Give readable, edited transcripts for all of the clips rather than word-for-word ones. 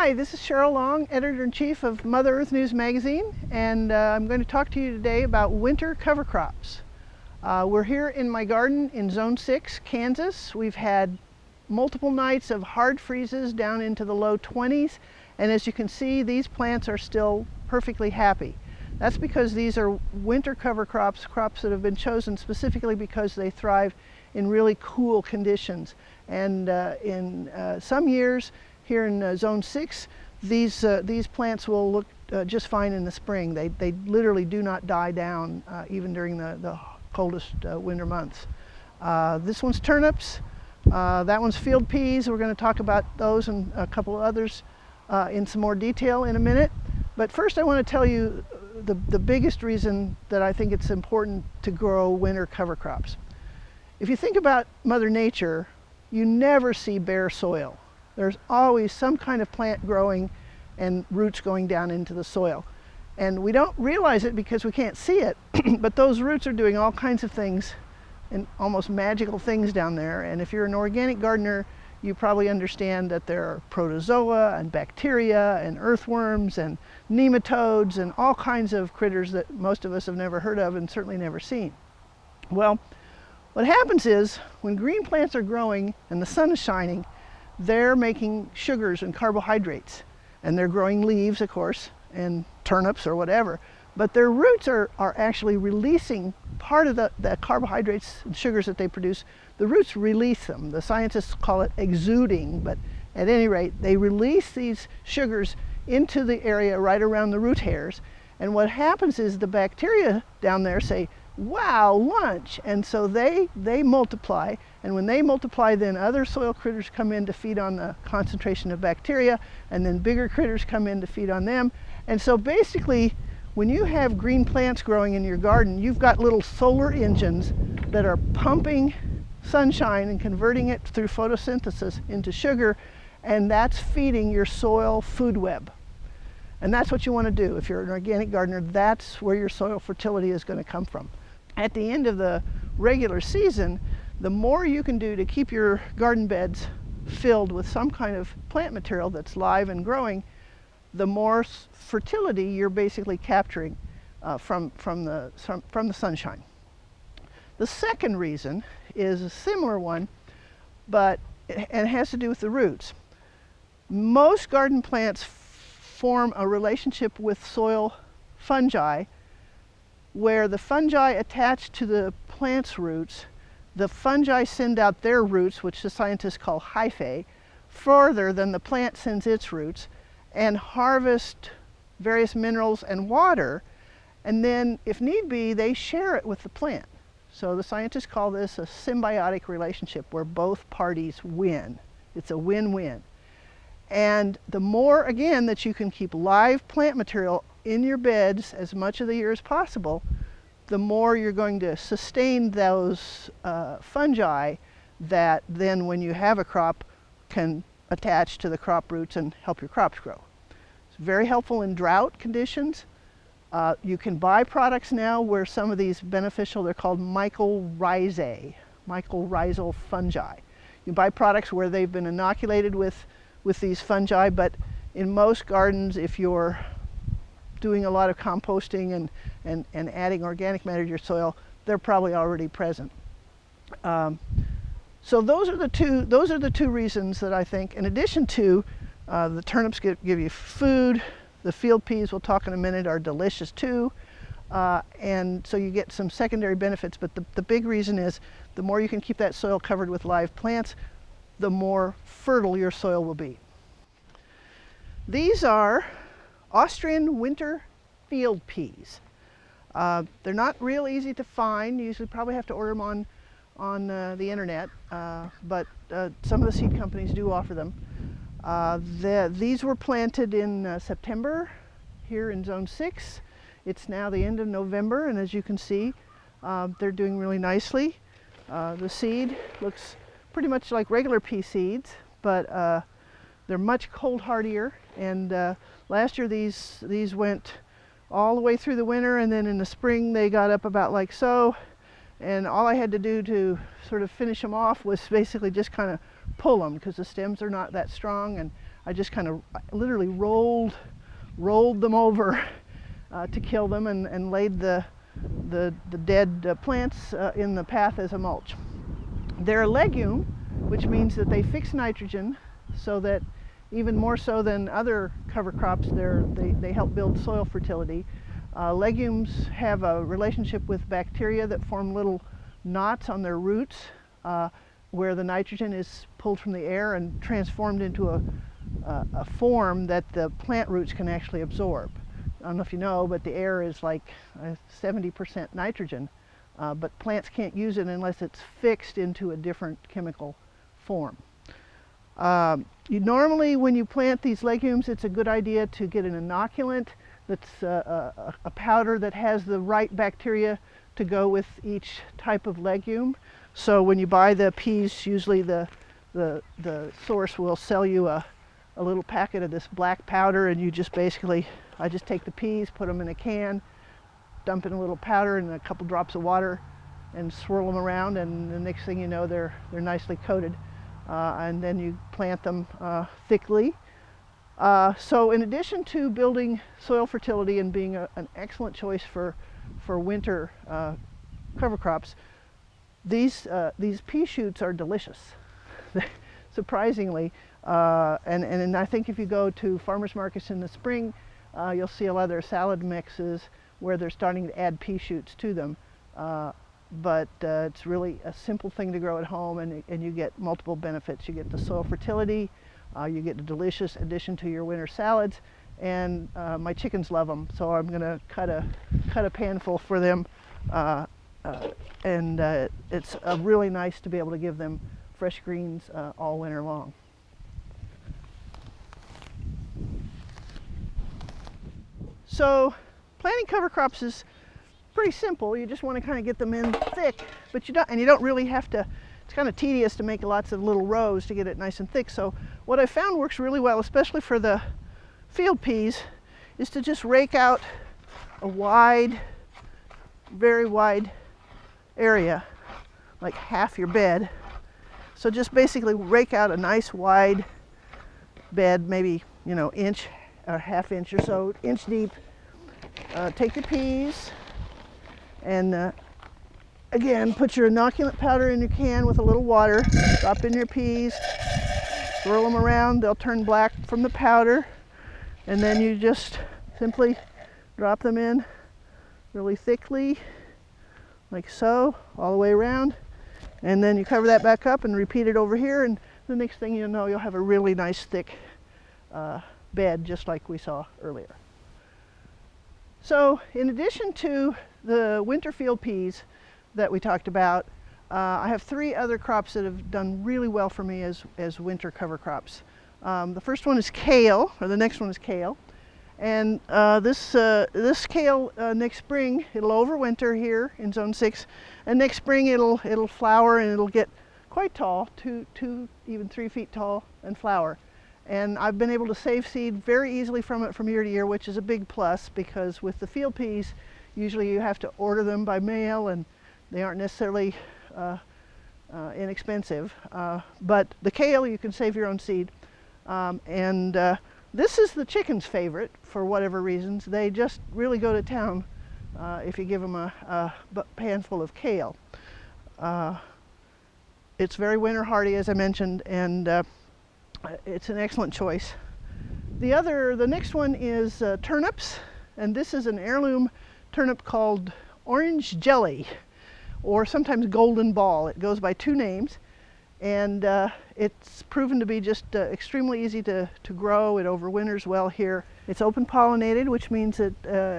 Hi, this is Cheryl Long, Editor-in-Chief of Mother Earth News Magazine, and I'm going to talk to you today about winter cover crops. We're here in my garden in Zone 6, Kansas. We've had multiple nights of hard freezes down into the low 20s, and as you can see, these plants are still perfectly happy. That's because these are winter cover crops, crops that have been chosen specifically because they thrive in really cool conditions. And in some years, here in Zone 6, these plants will look just fine in the spring. They literally do not die down even during the coldest winter months. This one's turnips, that one's field peas. We're going to talk about those and a couple of others in some more detail in a minute. But first I want to tell you the biggest reason that I think it's important to grow winter cover crops. If you think about Mother Nature, you never see bare soil. There's always some kind of plant growing and roots going down into the soil. And we don't realize it because we can't see it, but those roots are doing all kinds of things and almost magical things down there. And if you're an organic gardener, you probably understand that there are protozoa and bacteria and earthworms and nematodes and all kinds of critters that most of us have never heard of and certainly never seen. Well, what happens is when green plants are growing and the sun is shining, they're making sugars and carbohydrates, and they're growing leaves, of course, and turnips or whatever, but their roots are actually releasing part of the carbohydrates and sugars that they produce. The roots release them. The scientists call it exuding, but at any rate, they release these sugars into the area right around the root hairs, and what happens is the bacteria down there say, wow, lunch, and so they multiply, and when they multiply, then other soil critters come in to feed on the concentration of bacteria, and then bigger critters come in to feed on them. And so basically, when you have green plants growing in your garden, you've got little solar engines that are pumping sunshine and converting it through photosynthesis into sugar, and that's feeding your soil food web. And that's what you want to do. If you're an organic gardener, that's where your soil fertility is going to come from. At the end of the regular season, the more you can do to keep your garden beds filled with some kind of plant material that's live and growing, the more fertility you're basically capturing from the sunshine. The second reason is a similar one, but it has to do with the roots. Most garden plants form a relationship with soil fungi where the fungi attach to the plant's roots. The fungi send out their roots, which the scientists call hyphae, further than the plant sends its roots, and harvest various minerals and water, and then if need be, they share it with the plant. So the scientists call this a symbiotic relationship where both parties win. It's a win-win. And the more, again, that you can keep live plant material in your beds as much of the year as possible, the more you're going to sustain those fungi that then when you have a crop can attach to the crop roots and help your crops grow. It's very helpful in drought conditions. You can buy products now where some of these beneficial, they're called mycorrhizae, mycorrhizal fungi. You buy products where they've been inoculated with these fungi, but in most gardens, if you're doing a lot of composting and adding organic matter to your soil, they're probably already present. So those are the two reasons that I think, in addition to the turnips give you food, the field peas we'll talk in a minute are delicious too, and so you get some secondary benefits, but the big reason is the more you can keep that soil covered with live plants, the more fertile your soil will be. These are Austrian winter field peas. They're not real easy to find. You usually probably have to order them on the internet, but some of the seed companies do offer them. These were planted in September here in Zone 6. It's now the end of November, and as you can see, they're doing really nicely. The seed looks pretty much like regular pea seeds, but they're much cold hardier, and last year these went all the way through the winter, and then in the spring they got up about like so, and all I had to do to sort of finish them off was basically just kind of pull them because the stems are not that strong, and I just kind of literally rolled them over to kill them, and laid the dead plants in the path as a mulch. They're a legume, which means that they fix nitrogen, so that even more so than other cover crops, they help build soil fertility. Legumes have a relationship with bacteria that form little knots on their roots where the nitrogen is pulled from the air and transformed into a form that the plant roots can actually absorb. I don't know if you know, but the air is like 70% nitrogen, but plants can't use it unless it's fixed into a different chemical form. Normally when you plant these legumes, it's a good idea to get an inoculant that's a powder that has the right bacteria to go with each type of legume. So when you buy the peas, usually the source will sell you a little packet of this black powder, and you just basically, I just take the peas, put them in a can, dump in a little powder and a couple drops of water, and swirl them around, and the next thing you know, they're nicely coated. And then you plant them thickly. So in addition to building soil fertility and being an excellent choice for winter cover crops, these pea shoots are delicious, surprisingly. And I think if you go to farmers markets in the spring, you'll see a lot of their salad mixes where they're starting to add pea shoots to them. But it's really a simple thing to grow at home, and you get multiple benefits. You get the soil fertility, you get a delicious addition to your winter salads, and my chickens love them, so I'm going to cut a panful for them, and it's really nice to be able to give them fresh greens all winter long. So planting cover crops is pretty simple. You just want to kind of get them in thick, but you don't really have to. It's kind of tedious to make lots of little rows to get it nice and thick. So what I found works really well, especially for the field peas, is to just rake out a wide, very wide area, like half your bed. So just basically rake out a nice wide bed, maybe inch or half inch or so, inch deep. Take your peas, and again, put your inoculant powder in your can with a little water, drop in your peas, swirl them around, they'll turn black from the powder, and then you just simply drop them in really thickly, like so, all the way around, and then you cover that back up and repeat it over here, and the next thing you know, you'll have a really nice thick bed, just like we saw earlier. So in addition to the winter field peas that we talked about, I have 3 other crops that have done really well for me as winter cover crops. The first one is kale, or the next one is kale. And this kale next spring, it'll overwinter here in Zone 6, and next spring it'll flower, and it'll get quite tall, 2, even 3 feet tall, and flower. And I've been able to save seed very easily from it from year to year, which is a big plus, because with the field peas, usually you have to order them by mail, and they aren't necessarily inexpensive. But the kale, you can save your own seed. This is the chickens' favorite for whatever reasons. They just really go to town if you give them a panful of kale. It's very winter hardy, as I mentioned, and it's an excellent choice. The next one is turnips, and this is an heirloom turnip called orange jelly, or sometimes golden ball. It goes by 2 names, and it's proven to be just extremely easy to grow. It overwinters well here. It's open pollinated, which means that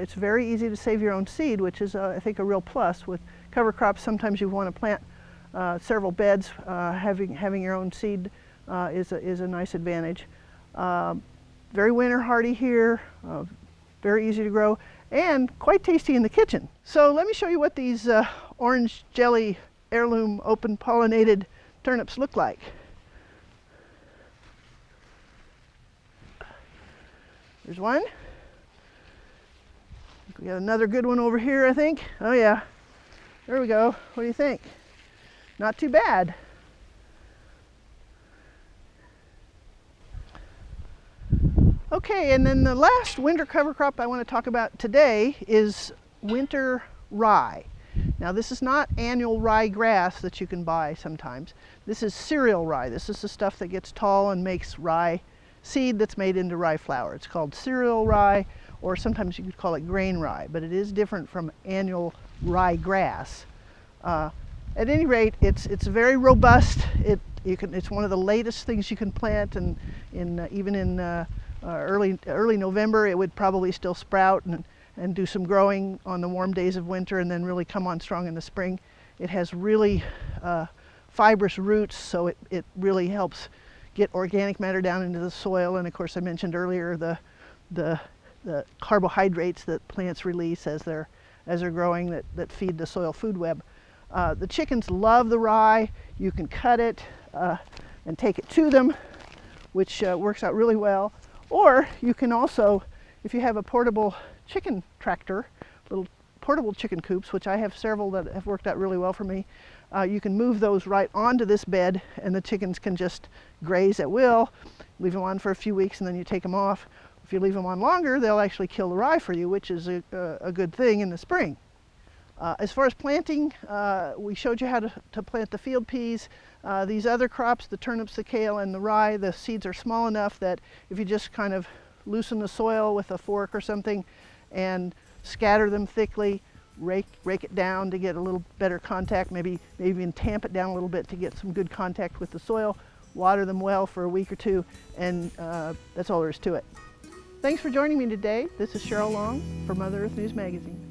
it's very easy to save your own seed, which is I think a real plus. With cover crops, sometimes you want to plant several beds. Having your own seed is a nice advantage. Very winter hardy here, very easy to grow, and quite tasty in the kitchen. So let me show you what these orange jelly heirloom open pollinated turnips look like. There's one. We got another good one over here, I think. Oh yeah, there we go. What do you think? Not too bad. Okay, and then the last winter cover crop I want to talk about today is winter rye. Now this is not annual rye grass that you can buy sometimes. This is cereal rye. This is the stuff that gets tall and makes rye seed that's made into rye flour. It's called cereal rye, or sometimes you could call it grain rye, but it is different from annual rye grass. At any rate, it's very robust. It's one of the latest things you can plant, and even in early November it would probably still sprout and do some growing on the warm days of winter, and then really come on strong in the spring. It has really fibrous roots, so it really helps get organic matter down into the soil. And of course, I mentioned earlier the carbohydrates that plants release as they're growing that feed the soil food web. The chickens love the rye. You can cut it and take it to them, which works out really well. Or you can also, if you have a portable chicken tractor, little portable chicken coops, which I have several that have worked out really well for me, you can move those right onto this bed, and the chickens can just graze at will. Leave them on for a few weeks and then you take them off. If you leave them on longer, they'll actually kill the rye for you, which is a good thing in the spring. As far as planting, we showed you how to plant the field peas. These other crops, the turnips, the kale, and the rye, the seeds are small enough that if you just kind of loosen the soil with a fork or something and scatter them thickly, rake it down to get a little better contact, maybe even tamp it down a little bit to get some good contact with the soil, water them well for a week or two, and that's all there is to it. Thanks for joining me today. This is Cheryl Long for Mother Earth News Magazine.